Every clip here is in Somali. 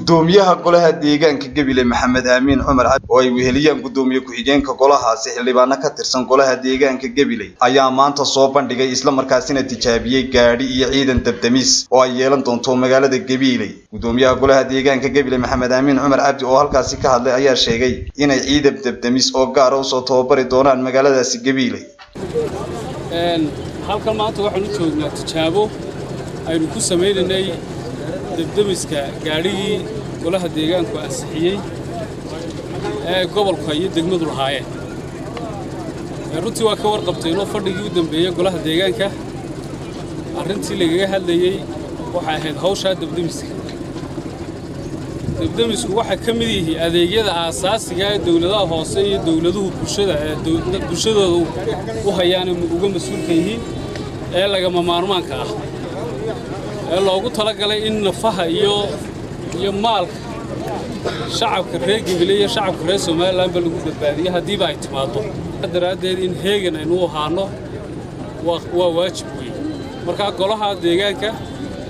gudoomiyaha golaha deegaanka Gabiley Maxamed Amiin Cumar Cabdi oo ay weheliyeen gudoomiye ku-xigeenka golahaasi xildhibaano ka tirsan golaha deegaanka Gabiley ayaa maanta soo bandhigay isla markaasina tijaabiyay gaari iyo ciidan dabdamis oo ay yeelan doonto magaalada Gabiley. Gudoomiyaha golaha deegaanka Gabiley Maxamed Amiin Cumar Cabdi oo halkaasi ka hadlay ayaa sheegay inay ciidan dabdamis oo gaar ah soo tababari doonaan magaaladaasi Gabiley. halkan maanta waxaan u joognaa tijaabo aynu ku sameeynay dabdamiska gaarigii golaha deegaanku ansixiyay gobolka iyo degmadu lahaayeen. runtii waa ka warqabtay inuu fadhigii u dambeeyay golaha deegaanka arrintii lagaga hadlayay waxay ahayd hawsha dabdamiska. dabdamisku waxa ka mid yahay adeegyada aasaasiga ee dawladaha hoose iyo dawladuhu bulshadooda u hayaan uga mas'uulka yihiin ee lagama maarmaanka ah ee loogu talagalay in nafaha iyo maalka shacabka reer Gabiley iyo shacabka reer Soomaaliland lagu badbaadiyo hadii ay timaado daraadeed in heegan aynu ahaano waa waajib weyn. marka golaha deegaanka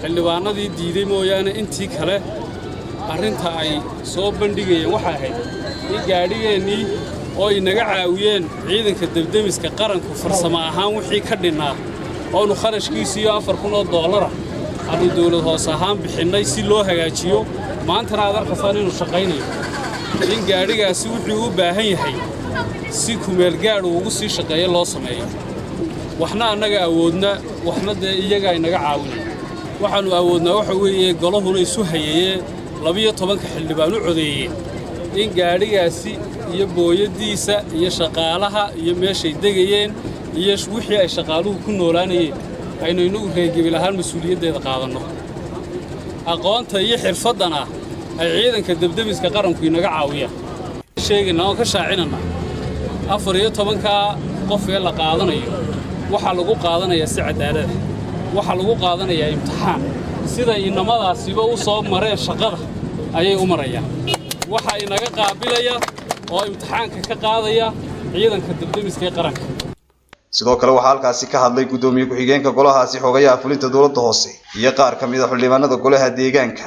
xildhibaanadii diiday mooyaane intii kale arrinta ay soo bandhigayeen waxa ahayd in gaadhigeennii oo inaga caawiyeen ciidanka dabdamiska qaranka farsamo ahaan wixii ka dhinaa oo kharashkiisa $4,000 aanu dawlad hoos ahaan bixinay si loo hagaajiyo maanta aad arkaysan inuu shaqaynayo in gaadhigaasi wuxuu u baahan yahay si kumeel gaar ugu sii shaqeeyo loo sameeyo. waxna anaga awoodna waxna iyaga inaga caawinay waxaanu awoodnaa waxa weeye golahuna isu hayay 12 xildhibaan u codeeyay in gaadhigaasi iyo booyadiisa iyo shaqaalaha iyo meeshay degayeen iyo wixii ay shaqaaluhu ku noolaanayeen aynu inagu reer Gabiley ahaan mas'uuliyadeeda qaadano. aqoonta iyo xirfadana ay ciidanka dabdamiska qaranku inaga caawiyaan sheegana oo ka shaacinana 14 qof ee la qaadanayo waxa lagu qaadanayaa si cadaalad ah waxa lagu qaadanayaa imtixaan sida inamadaasiba u soo mareen shaqada ayay u marayaan waxa inaga qaabilaya oo imtixaanka ka qaadaya ciidanka dabdamiska qaranka. sidoo kale waxa halkaasi ka hadlay gudoomiye ku-xigeenka golahaasi xogayaha fulinta dawladda hoose iyo qaar ka mid ah xildhibaanada golaha deegaanka.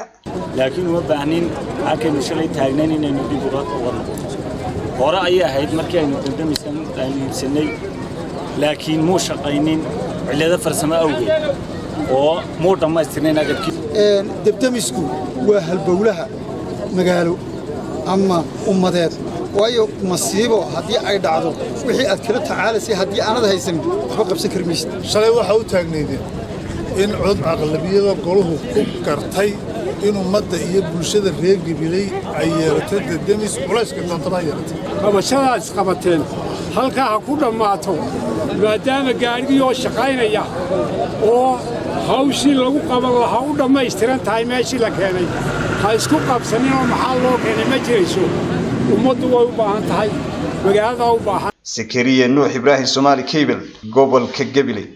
laakiin uma baahnin halkaynu shalay taagnayn inaynu dib uga noqono hore ayay ahayd markii aynu dabdamiskan iibsanay laakiin muu shaqaynin cilado farsamo awgeed oo muu dhammaystirnayn agabkii. dabdamisku waa halbowlaha magaalo ama ummadeed waayo masiibo haddii ay dhacdo wixii aad kala tacaalaysay haddii aanad haysan waxba qabsan karmaysid. shalay waxa u taagnaydeen in cod aqlabiyada goluhu ku gartay in ummadda iyo bulshada reer Gabiley ay yeelato dabdamis culayska doontada yeelatay. qabashadaas qabateen halkaa ha ku dhammaato maadaama gaarigii oo shaqaynaya oo hawshii lagu qaban lahaa u dhammaystiran tahay meeshii la keenay ha isku qabsanin oo maxaa loo keenay ma jirayso ummaddu way u baahan tahay magaalada u baahan. Zakariya Nuux Ibrahim Somali Cable gobolka Gabiley.